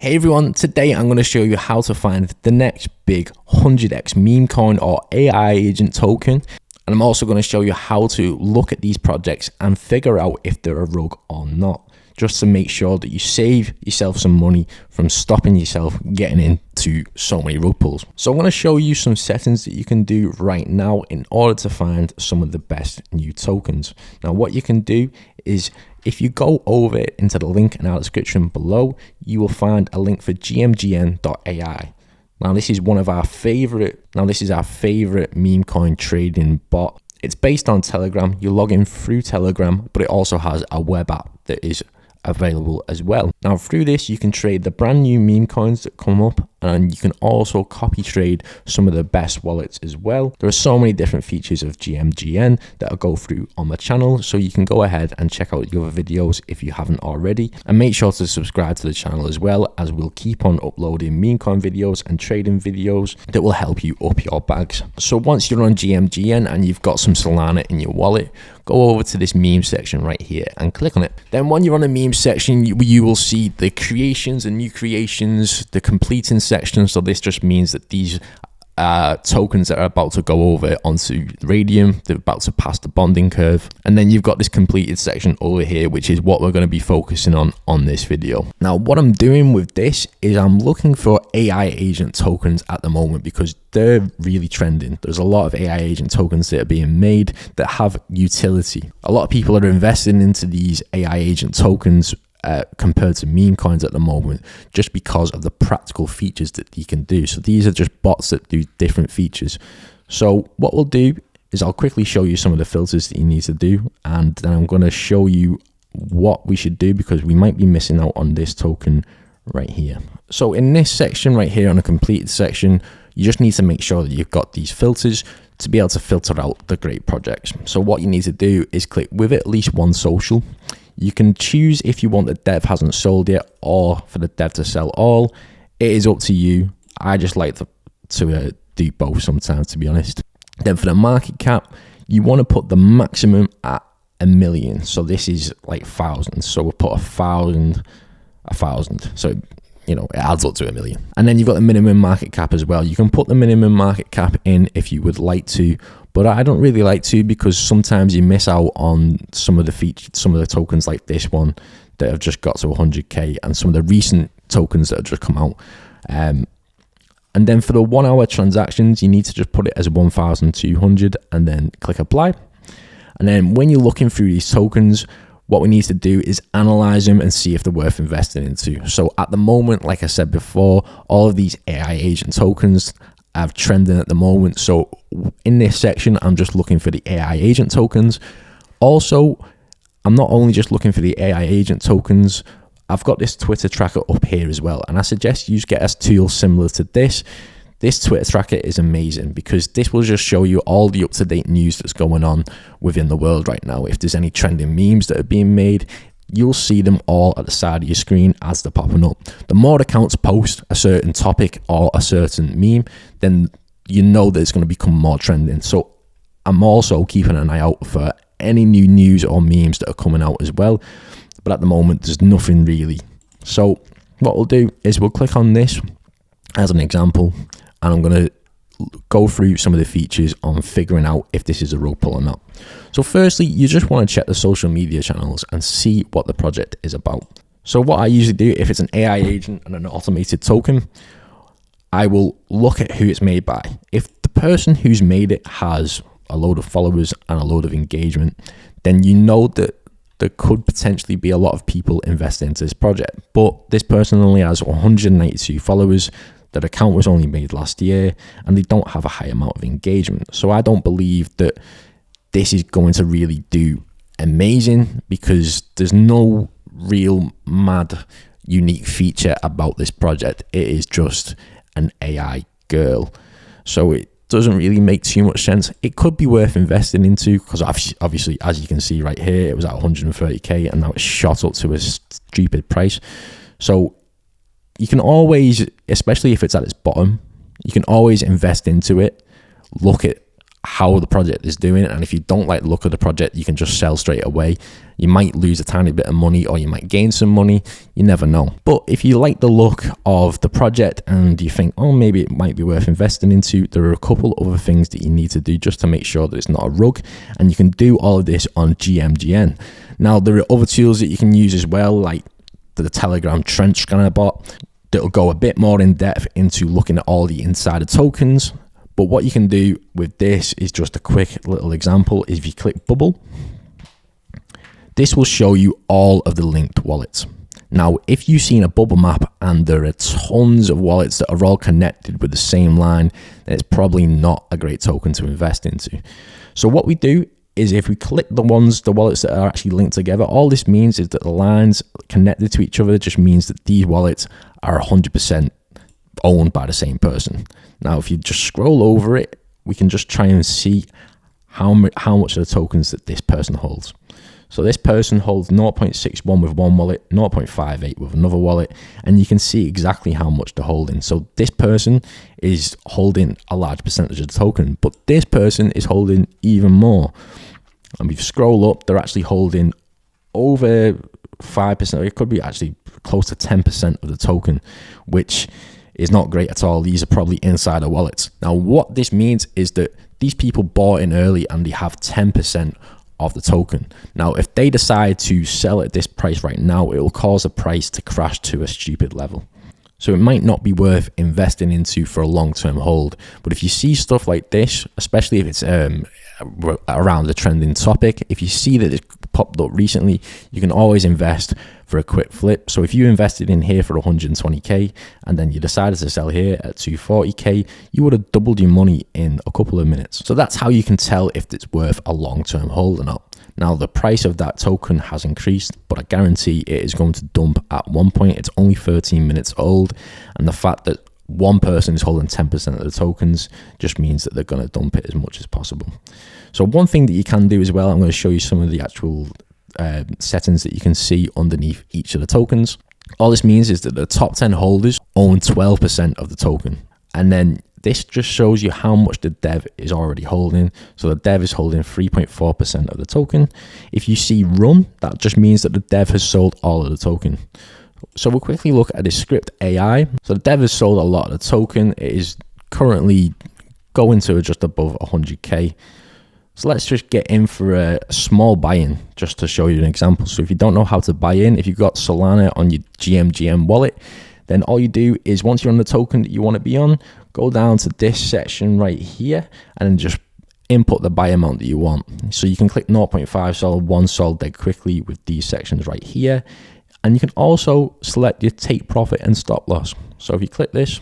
Hey everyone, today I'm going to show you how to find the next big 100x meme coin or AI agent token. And I'm also going to show you how to look at these projects and figure out if they're a rug or not, just to make sure that you save yourself some money from stopping yourself getting into so many rug pulls. So I'm going to show you some settings that you can do right now in order to find some of the best new tokens. Now what you can do is, if you go over into the link in our description below, you will find a link for GMGN.ai. Now this is our favorite meme coin trading bot. It's based on Telegram. You log in through Telegram, but it also has a web app that is available as well. Now through this, you can trade the brand new meme coins that come up, and you can also copy trade some of the best wallets as well. There are so many different features of GMGN that I'll go through on my channel, so you can go ahead and check out the other videos if you haven't already, and make sure to subscribe to the channel as well, as we'll keep on uploading meme coin videos and trading videos that will help you up your bags. So once you're on GMGN and you've got some Solana in your wallet, go over to this meme section right here and click on it. Then when you're on the meme section, you will see the creations and new creations, the completing section. So this just means that these tokens that are about to go over onto Radium, they're about to pass the bonding curve. And then you've got this completed section over here, which is what we're going to be focusing on this video. Now what I'm doing with this is I'm looking for AI agent tokens at the moment, because they're really trending. There's a lot of AI agent tokens that are being made that have utility. A lot of people are investing into these AI agent tokens compared to meme coins at the moment, just because of the practical features that you can do. So these are just bots that do different features. So what we'll do is I'll quickly show you some of the filters that you need to do, and then I'm going to show you what we should do, because we might be missing out on this token right here. So in this section right here, on a completed section, you just need to make sure that you've got these filters to be able to filter out the great projects. So what you need to do is click with at least one social. You can choose if you want the dev hasn't sold yet or for the dev to sell all. It is up to you. I just like to do both sometimes, to be honest. Then for the market cap, you want to put the maximum at 1 million. So this is like thousands. So we'll put 1,000. So you know, it adds up to 1 million. And then you've got the minimum market cap as well. You can put the minimum market cap in if you would like to, but I don't really like to, because sometimes you miss out on some of the features, some of the tokens like this one that have just got to 100k, and some of the recent tokens that have just come out. And then for the 1 hour transactions, you need to just put it as 1,200 and then click apply. And then when you're looking through these tokens, what we need to do is analyze them and see if they're worth investing into. So at the moment, like I said before, all of these AI agent tokens are trending at the moment. So in this section, I'm just looking for the AI agent tokens. Also, I'm not only just looking for the AI agent tokens, I've got this Twitter tracker up here as well. And I suggest you get a tool similar to this. This Twitter tracker is amazing, because this will just show you all the up-to-date news that's going on within the world right now. If there's any trending memes that are being made, you'll see them all at the side of your screen as they're popping up. The more accounts post a certain topic or a certain meme, then you know that it's going to become more trending. So I'm also keeping an eye out for any new news or memes that are coming out as well. But at the moment, there's nothing really. So what we'll do is we'll click on this as an example, and I'm going to go through some of the features on figuring out if this is a rug pull or not. So firstly, you just want to check the social media channels and see what the project is about. So what I usually do, if it's an AI agent and an automated token, I will look at who it's made by. If the person who's made it has a load of followers and a load of engagement, then you know that there could potentially be a lot of people investing into this project. But this person only has 192 followers. Their account was only made last year, and they don't have a high amount of engagement. So I don't believe that this is going to really do amazing, because there's no real mad unique feature about this project. It is just an AI girl. So it doesn't really make too much sense. It could be worth investing into, because obviously, as you can see right here, it was at 130k and now it's shot up to a stupid price. So you can always, especially if it's at its bottom, you can always invest into it, look at how the project is doing, and if you don't like the look of the project, you can just sell straight away. You might lose a tiny bit of money, or you might gain some money, you never know. But if you like the look of the project and you think, oh, maybe it might be worth investing into, there are a couple other things that you need to do just to make sure that it's not a rug, and you can do all of this on GMGN. Now, there are other tools that you can use as well, like the Telegram trench scanner bot, that'll go a bit more in depth into looking at all the insider tokens. But what you can do with this is just a quick little example. If you click bubble, this will show you all of the linked wallets. Now, if you've seen a bubble map and there are tons of wallets that are all connected with the same line, then it's probably not a great token to invest into. So what we do is if we click the wallets that are actually linked together, all this means is that the lines connected to each other just means that these wallets are 100% owned by the same person. Now, if you just scroll over it, we can just try and see how much of the tokens that this person holds. So this person holds 0.61 with one wallet, 0.58 with another wallet, and you can see exactly how much they're holding. So this person is holding a large percentage of the token, but this person is holding even more. And if you scroll up, they're actually holding over 5%, it could be actually close to 10% of the token, which is not great at all. These are probably insider wallets. Now, what this means is that these people bought in early and they have 10% of the token. Now, if they decide to sell at this price right now, it will cause the price to crash to a stupid level. So it might not be worth investing into for a long-term hold. But if you see stuff like this, especially if it's around a trending topic, if you see that it's popped up recently, you can always invest for a quick flip. So if you invested in here for 120k and then you decided to sell here at 240k, you would have doubled your money in a couple of minutes. So that's how you can tell if it's worth a long-term hold or not. Now, the price of that token has increased, but I guarantee it is going to dump at one point. It's only 13 minutes old, and the fact that one person is holding 10% of the tokens just means that they're going to dump it as much as possible. So one thing that you can do as well, I'm going to show you some of the actual settings that you can see underneath each of the tokens. All this means is that the top 10 holders own 12% of the token, and then this just shows you how much the dev is already holding. So the dev is holding 3.4% of the token. If you see run, that just means that the dev has sold all of the token. So we'll quickly look at the script AI. So the dev has sold a lot of the token. It is currently going to just above 100k. So let's just get in for a small buy-in just to show you an example. So if you don't know how to buy in, if you've got Solana on your GMGN wallet, then all you do is once you're on the token that you want to be on, go down to this section right here and then just input the buy amount that you want. So you can click 0.5 sol, 1 sol dead quickly with these sections right here. And you can also select your take profit and stop loss. So if you click this,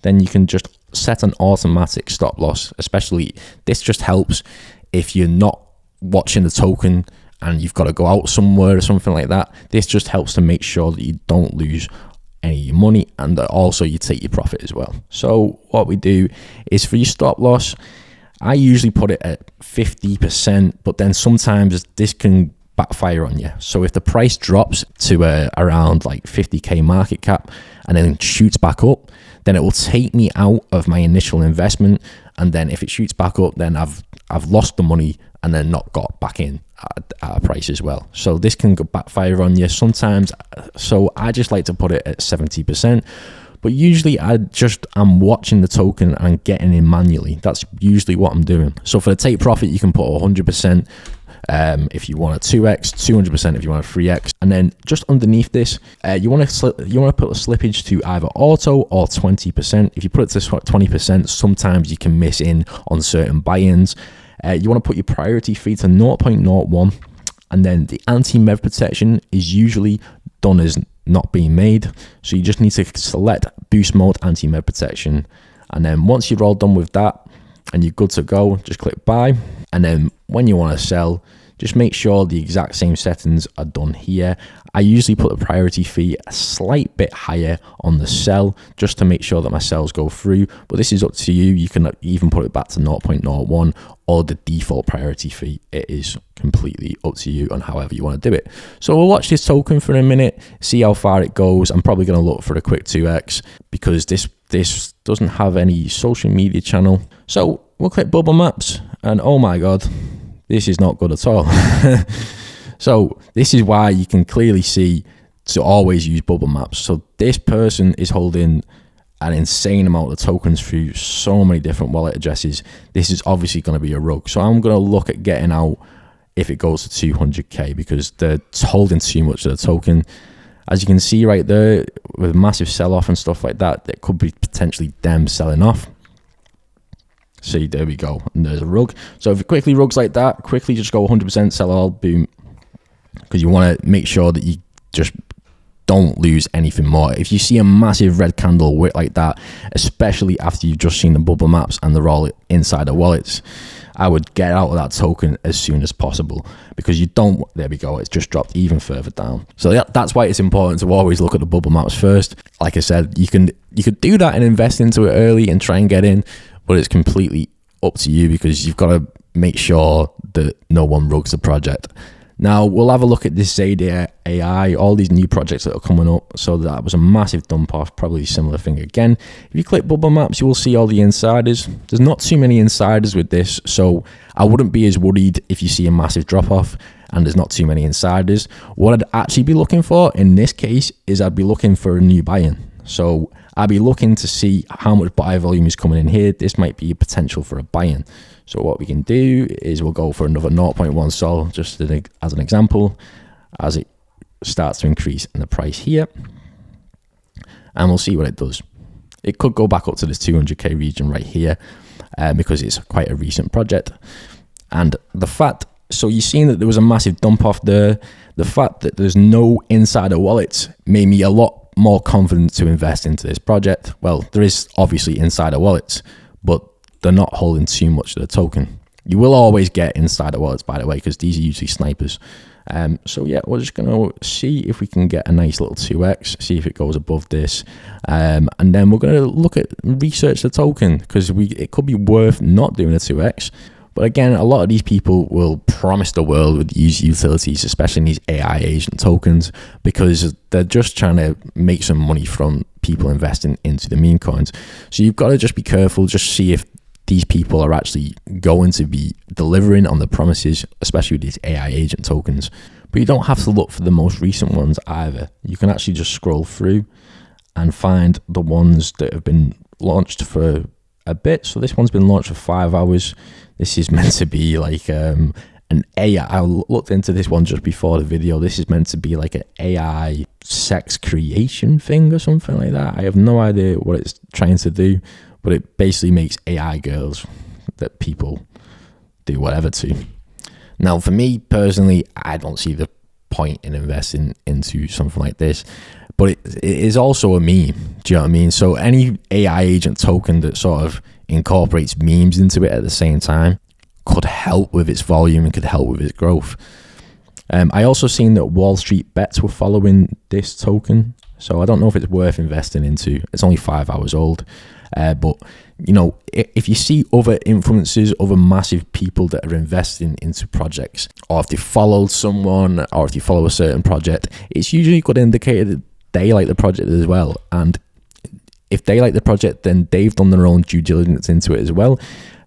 then you can just set an automatic stop loss. Especially this just helps if you're not watching the token and you've got to go out somewhere or something like that. This just helps to make sure that you don't lose any of your money, and that also you take your profit as well. So what we do is for your stop loss, I usually put it at 50%, but then sometimes this can backfire on you. So if the price drops to around like 50k market cap and then shoots back up, then it will take me out of my initial investment. And then if it shoots back up, then I've lost the money and then not got back in at a price as well. So this can go backfire on you sometimes. So I just like to put it at 70%. But usually I'm watching the token and getting in manually. That's usually what I'm doing. So for the take profit, you can put 100%. If you want a 2x, 200% if you want a 3x, and then just underneath this, you want to put a slippage to either auto or 20%. If you put it to 20%, sometimes you can miss in on certain buy-ins. You want to put your priority fee to 0.01, and then the anti-mev protection is usually done as not being made. So you just need to select boost mode anti-mev protection, and then once you're all done with that and you're good to go, just click buy. And then when you want to sell, just make sure the exact same settings are done here. I usually put the priority fee a slight bit higher on the sell just to make sure that my sells go through. But this is up to you. You can even put it back to 0.01 or the default priority fee. It is completely up to you on however you want to do it. So we'll watch this token for a minute, see how far it goes. I'm probably going to look for a quick 2x because this This doesn't have any social media channel. So we'll click bubble maps, and oh my God, this is not good at all. So this is why you can clearly see to always use bubble maps. So this person is holding an insane amount of tokens through so many different wallet addresses. This is obviously going to be a rug. So I'm going to look at getting out if it goes to 200k, because they're holding too much of the token. As you can see right there, with massive sell-off and stuff like that, it could be potentially them selling off. See, there we go, and there's a rug. So if it quickly rugs like that, quickly just go 100% sell all, boom, because you want to make sure that you just don't lose anything more. If you see a massive red candle wick like that, especially after you've just seen the bubble maps and they're all inside the wallets, I would get out of that token as soon as possible, because you don't, there we go, it's just dropped even further down. So that's why it's important to always look at the bubble maps first. Like I said, you could do that and invest into it early and try and get in, but it's completely up to you, because you've got to make sure that no one rugs the project. Now we'll have a look at this GMGN.ai, all these new projects that are coming up. So that was a massive dump off, probably a similar thing again. If you click bubble maps, you will see all the insiders. There's not too many insiders with this, so I wouldn't be as worried if you see a massive drop off and there's not too many insiders. What I'd actually be looking for in this case is I'd be looking for a new buy-in. So I'd be looking to see how much buy volume is coming in here. This might be a potential for a buy-in. So what we can do is we'll go for another 0.1 sol, just as an example, as it starts to increase in the price here. And we'll see what it does. It could go back up to this 200k region right here, because it's quite a recent project. And the fact, so you've seen that there was a massive dump off there. The fact that there's no insider wallets made me a lot more confident to invest into this project. Well, there is obviously insider wallets, but they're not holding too much of the token. You will always get insider wallets, by the way, because these are usually snipers. So yeah, we're just going to see if we can get a nice little 2x, see if it goes above this. And then we're going to look at research the token, because it could be worth not doing a 2x. But again, a lot of these people will promise the world with these utilities, especially in these AI agent tokens, because they're just trying to make some money from people investing into the meme coins. So you've got to just be careful, just see if these people are actually going to be delivering on the promises, especially with these AI agent tokens. But you don't have to look for the most recent ones either. You can actually just scroll through and find the ones that have been launched for a bit. So this one's been launched for 5 hours. This is meant to be like an AI. I looked into this one just before the video. This is meant to be like an AI sex creation thing or something like that. I have no idea what it's trying to do, but it basically makes AI girls that people do whatever to. Now, for me personally, I don't see the point in investing into something like this, but it is also a meme. Do you know what I mean? So any AI agent token that sort of incorporates memes into it at the same time could help with its volume and could help with its growth. I also seen that Wall Street Bets were following this token, so I don't know if it's worth investing into. It's only 5 hours old. But you know, if you see other influencers, other massive people that are investing into projects, or if they followed someone, or if you follow a certain project, it's usually a good indicator that they like the project as well. And if they like the project, then they've done their own due diligence into it as well.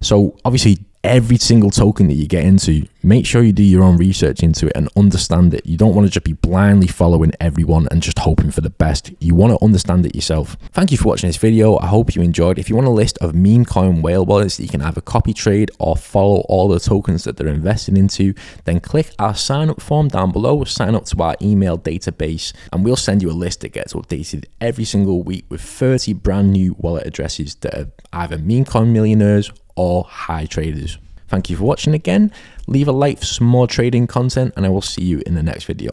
So obviously, every single token that you get into, make sure you do your own research into it and understand it. You don't want to just be blindly following everyone and just hoping for the best. You want to understand it yourself. Thank you for watching this video. I hope you enjoyed. If you want a list of Memecoin whale wallets that you can either copy trade or follow all the tokens that they're investing into, then click our sign up form down below, sign up to our email database, and we'll send you a list that gets updated every single week with 30 brand new wallet addresses that are either Memecoin millionaires or high traders. Thank you for watching again. Leave a like for some more trading content, and I will see you in the next video.